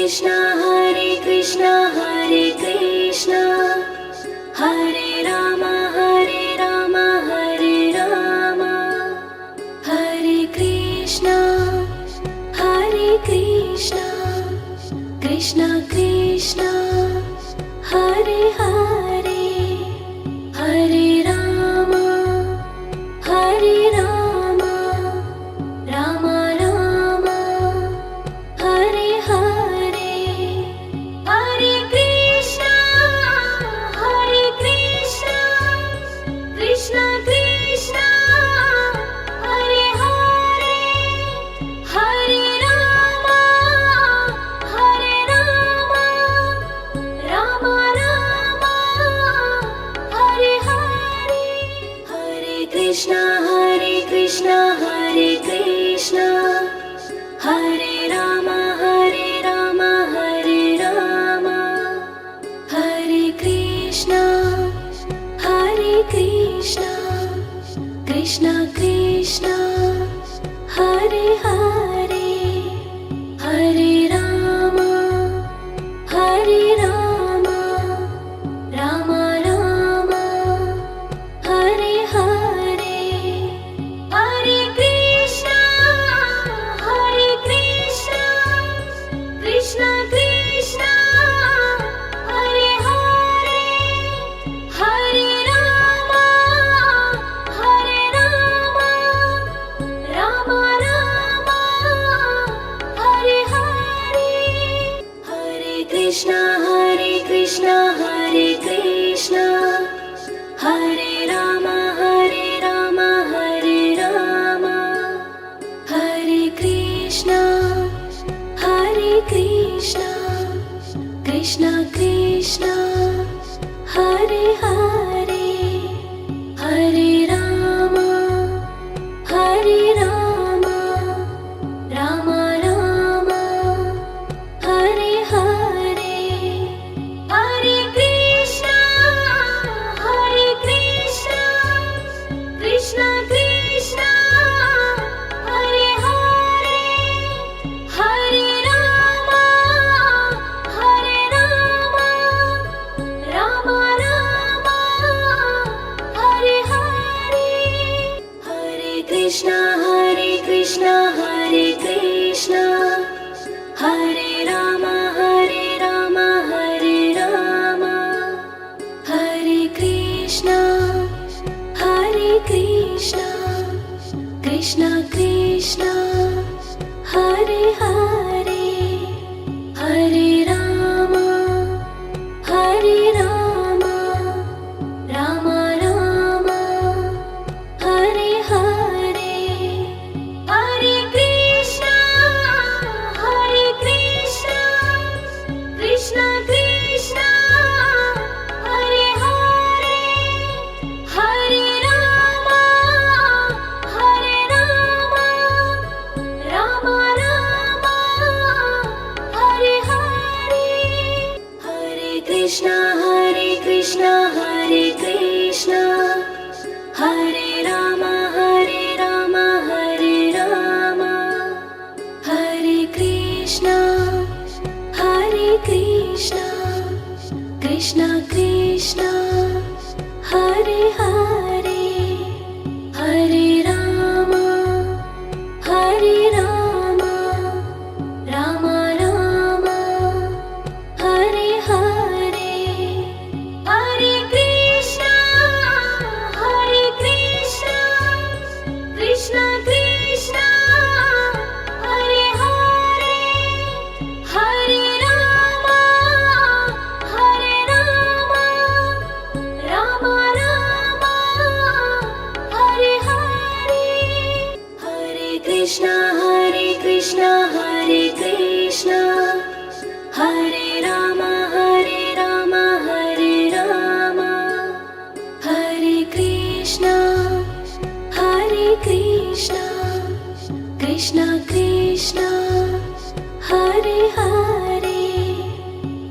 Krishna Hare Krishna Hare Ram Hare Ram Hare Krishna Krishna Krishna Hare Hare Hare Ram Ram Ram Hare Hare Hare Krishna Krishna Krishna Hare Hare Hare Ram Ram Ram Hare Hare Hare Krishna Hare Krishna Hare Ram Hare Ram Hare Krishna Krishna Krishna Hare Hare Hare Ram Ram Ram Hare Hare Hare Krishna Krishna Krishna Hare Hare Hare Ram Ram Ram Hare Hare Hare Krishna Hare Ram Hare Krishna Krishna Krishna Hare Hare Hare Ram Ram Ram Hare Hare Hare Krishna Krishna Krishna Hare Hare Hare Ram Ram Ram Hare Hare Hare Krishna Hare Ram Hare Krishna Krishna Krishna Hare Hare Hare Ram Ram Ram Hare Hare Hare Krishna Krishna Krishna Hare Hare Hare Ram Ram Ram Hare Hare Hare Krishna Hare Ram Hare Krishna Krishna Krishna Hare Hare Hare Ram Ram Ram Hare Hare Hare Krishna Krishna Krishna Hare Hare Hare Ram Ram Ram Hare Hare Hare Krishna Hare Ram Hare Krishna Krishna Krishna Hare Hare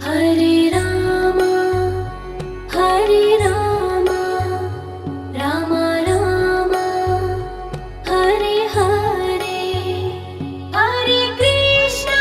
Hare Ram Ram Ram Hare Hare Hare Krishna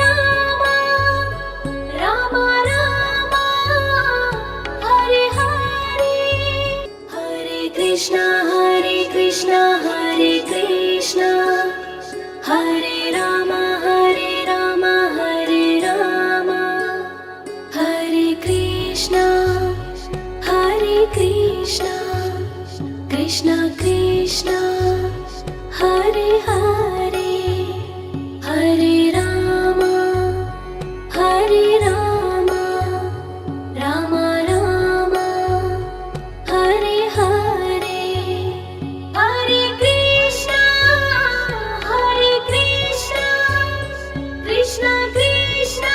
Rama, Rama Rama, Hare Hare, Hare Krishna, Hare Krishna, Hare Krishna, Hare Rama, Hare Rama, Hare Rama, Hare Krishna, Hare Krishna, Krishna Krishna, Hare Hare, Hare Rama, Hare Rama, Rama Rama, Hare Hare, Hare Krishna, Hare Krishna, Krishna Krishna,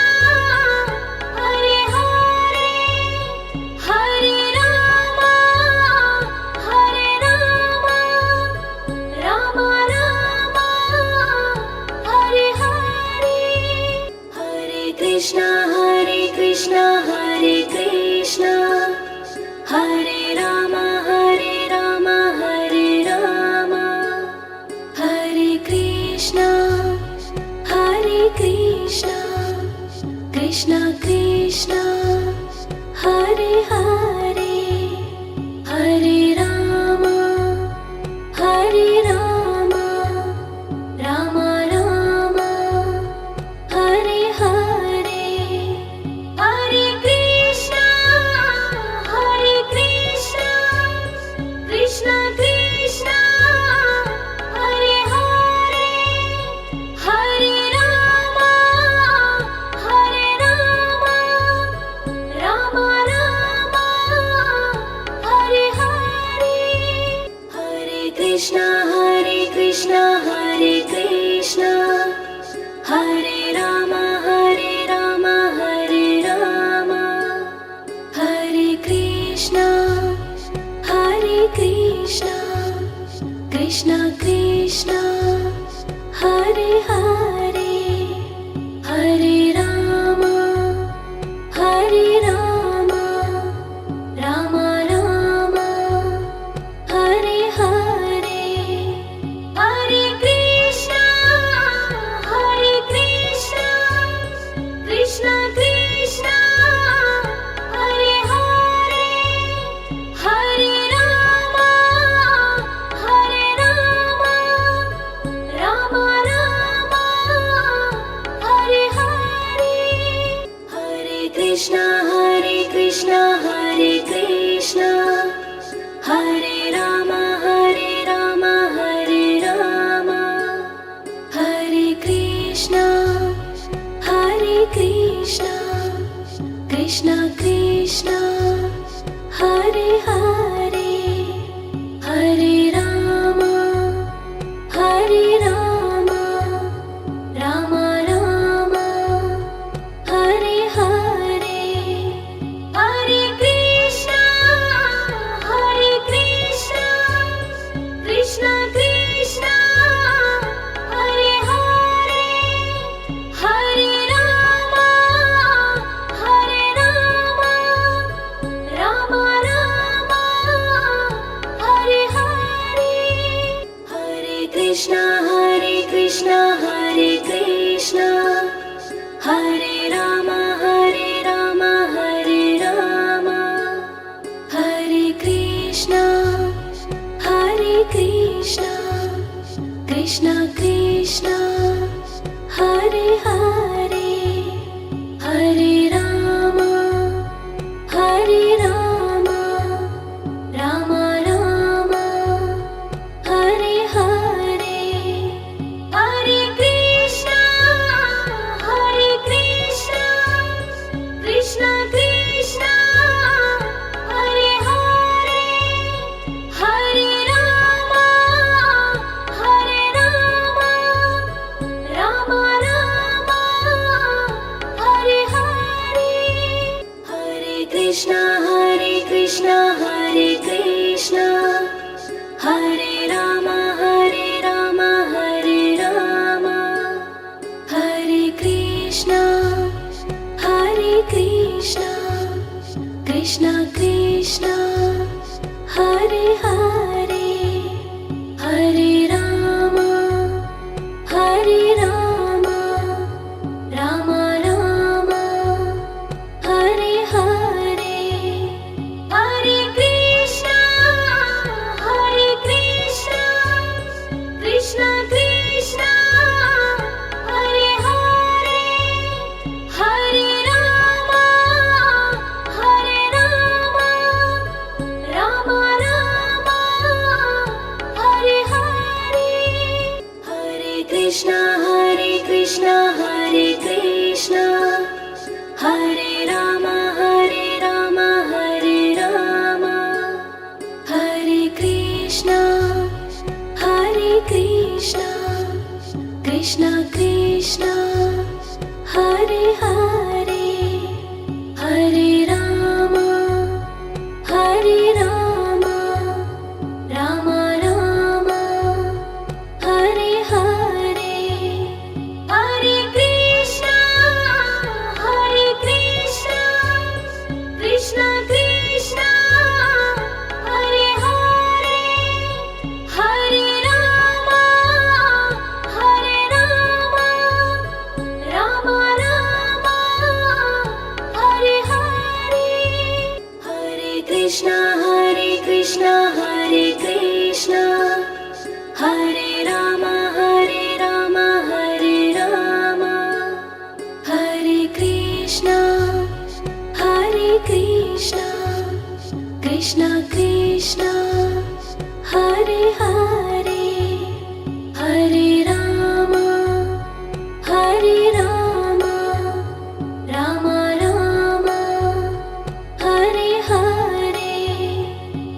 Hare Hare, Hare Rama, Hare Krishna Krishna Hare Hare Hare Ram Ram Ram Hare Hare Hare Krishna Krishna Krishna Hare Hare Hare Ram Ram Ram Hare Hare Hare Krishna Hare Krishna Hare Ram Hare Ram Hare Krishna Krishna Krishna Hare Hare Hare Ram Ram Ram Hare Hare Hare Krishna Krishna Krishna Hare Hare Hare Ram Ram Hare Hare Hare Krishna Hare Krishna Hare Ram Hare Krishna Krishna Krishna Hare Hare Hare Ram Ram Hare Hare Hare Krishna Krishna Krishna Hare Hare Hare Ram Ram Hare Hare Hare Krishna Hare Krishna Hare Ram Hare Krishna Krishna Krishna Hare Hare Hare Ram Ram Hare Hare Hare Krishna Krishna Krishna Hare Hare Hare Ram Ram Hare Hare Hare Krishna Hare Krishna Hare Ram Hare Krishna Krishna Krishna Hare Hare Hare Ram Ram Hare Hare Hare Krishna Krishna Krishna Hare Hare Hare Ram Ram Hare Hare Hare Krishna Hare Krishna Hare Ram Hare Krishna Krishna Krishna Hare Hare Hare Ram Ram Hare Hare Hare Krishna Krishna Krishna Hare Hare Hare Ram Ram Krishna Krishna Hare Hare Hare Rama Hare Rama Rama Rama Hare Hare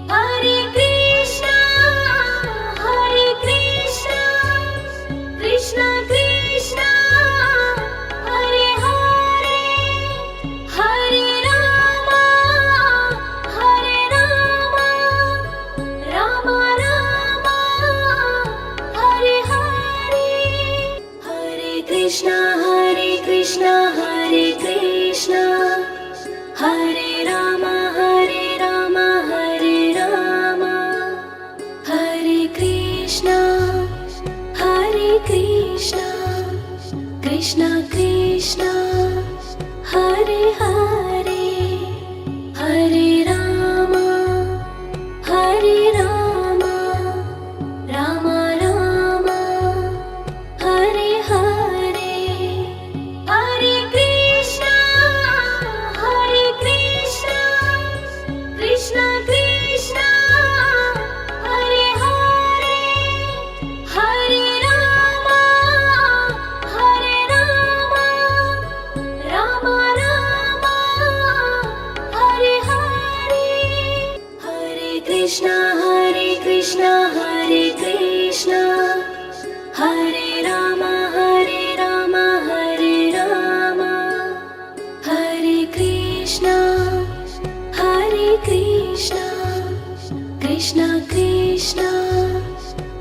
Hare Krishna Krishna Krishna Hare Hare Hare Rama Rama Rama Hare Hare Hare Krishna Hare Krishna Hare Rama Hare Rama Hare Krishna Krishna Krishna Hare Hare Hare Rama Rama Rama Hare Hare Hare Krishna Krishna Krishna Hare Hare Hare Rama Rama Rama Hare Hare Hare Krishna Hare Krishna Hare Rama Hare Krishna Krishna Krishna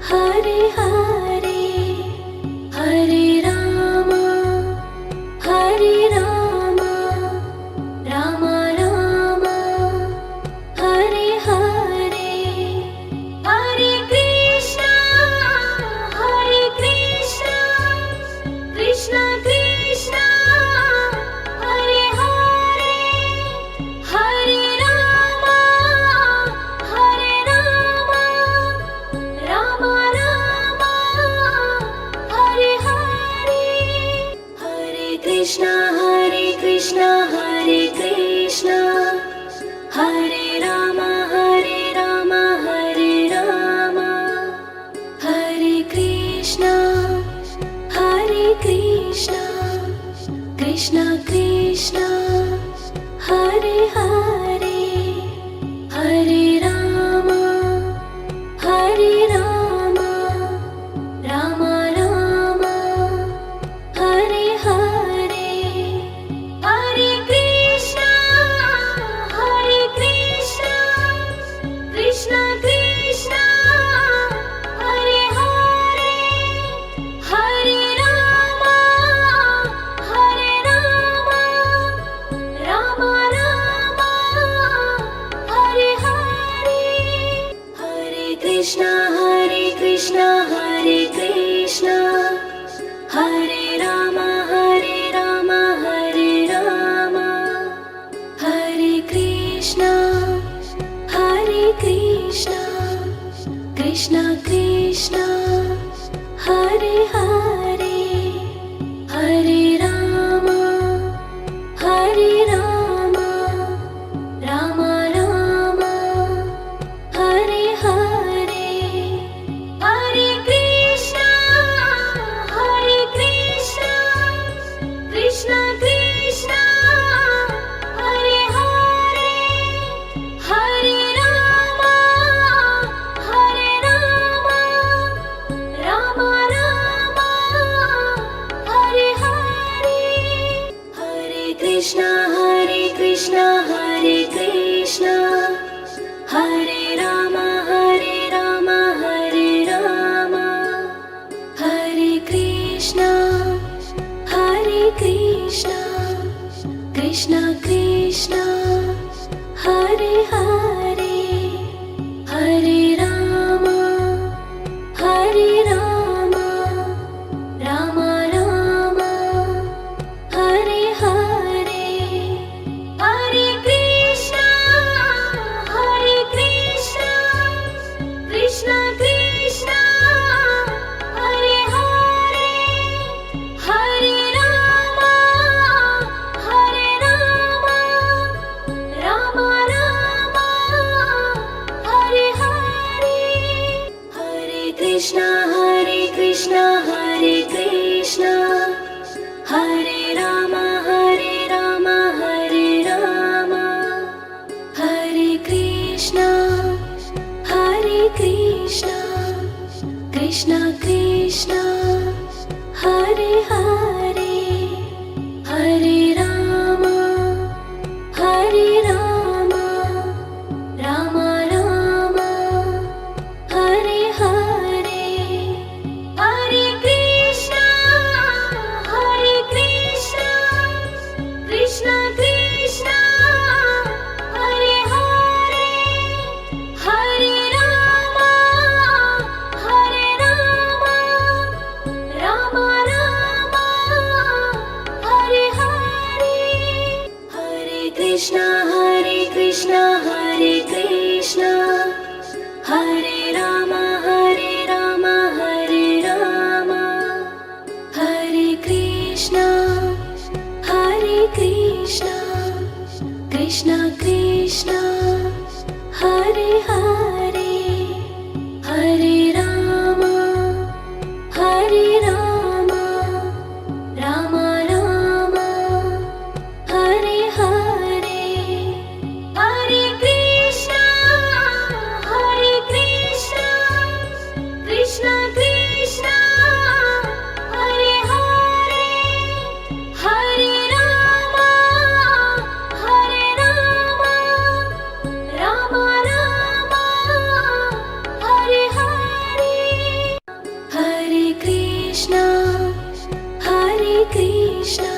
Hare Hare Hare Rama Rama Rama Hare Hare Hare Krishna Krishna Krishna Hare Hare Hare Rama Rama Rama Hare Hare Hare Krishna Hare Krishna Hare Rama Hare Krishna Krishna Krishna Hare Hare Hare Rama Rama Rama Hare Hare Hare Krishna Krishna Krishna Hare Hare Hare Rama Rama Rama Hare Hare Hare Krishna Hare Krishna Hare Rama Hare Krishna Krishna Krishna Hare Hare Hare Rama Rama Rama Hare Hare Hare Krishna Krishna Krishna Hare Hare Hare Rama Rama Rama Krishna Hare Krishna Hare Rama Hare Rama Hare Krishna Krishna Krishna Hare Hare Hare Rama Rama Rama Hare Hare Hare Krishna Krishna Krishna Hare Hare Hare Rama Rama Rama Hare Hare Hare Krishna Hare Krishna Hare Rama Hare Rama Hare Krishna Krishna Krishna Hare Hare Hare Rama Rama Rama Hare Hare Hare Krishna Krishna Krishna Hare Hare Hare Rama Rama Rama Hare Hare Hare Krishna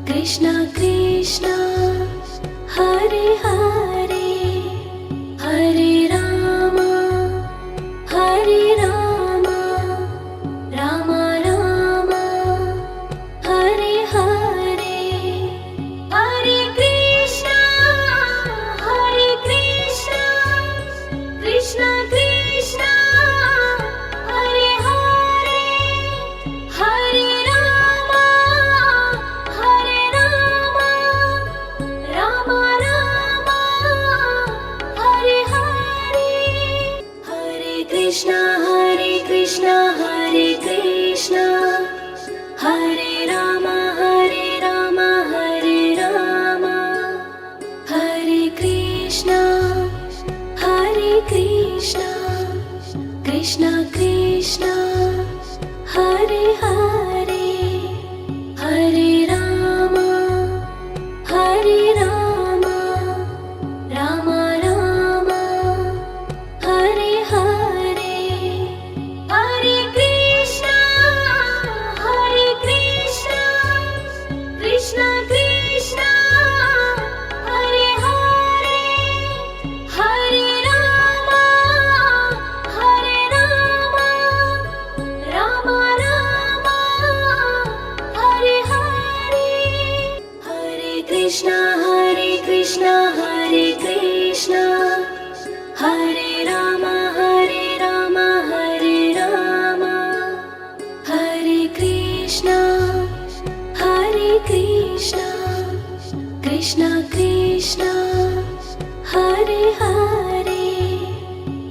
Krishna Krishna Hare Hare Hare Rama Rama Rama Hare Hare Hare Krishna Krishna Krishna Hare Hare Hare Rama Rama Rama Hare Hare Hare Krishna Hare Krishna Hare Rama Hare Rama Hare Krishna Krishna Krishna Hare Hare Hare Rama Rama Rama Hare Hare Hare Krishna Krishna Krishna Hare Hare Hare Rama Rama Rama Hare Hare Hare Krishna Hare Krishna Hare Rama Hare Rama Hare Krishna Krishna Krishna Hare Hare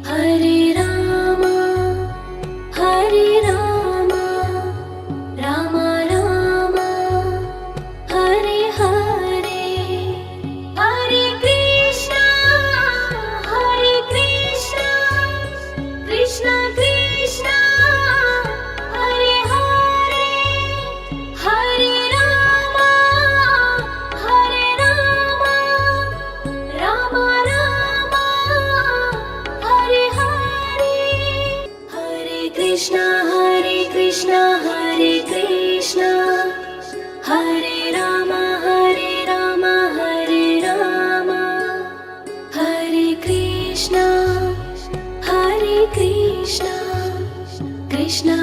Hare Rama Rama Rama Hare Hare Hare Krishna Krishna Krishna Hare Hare Hare Rama Rama Rama Hare Hare Hare Krishna Hare Krishna Hare Rama Hare Rama Hare Krishna Krishna Krishna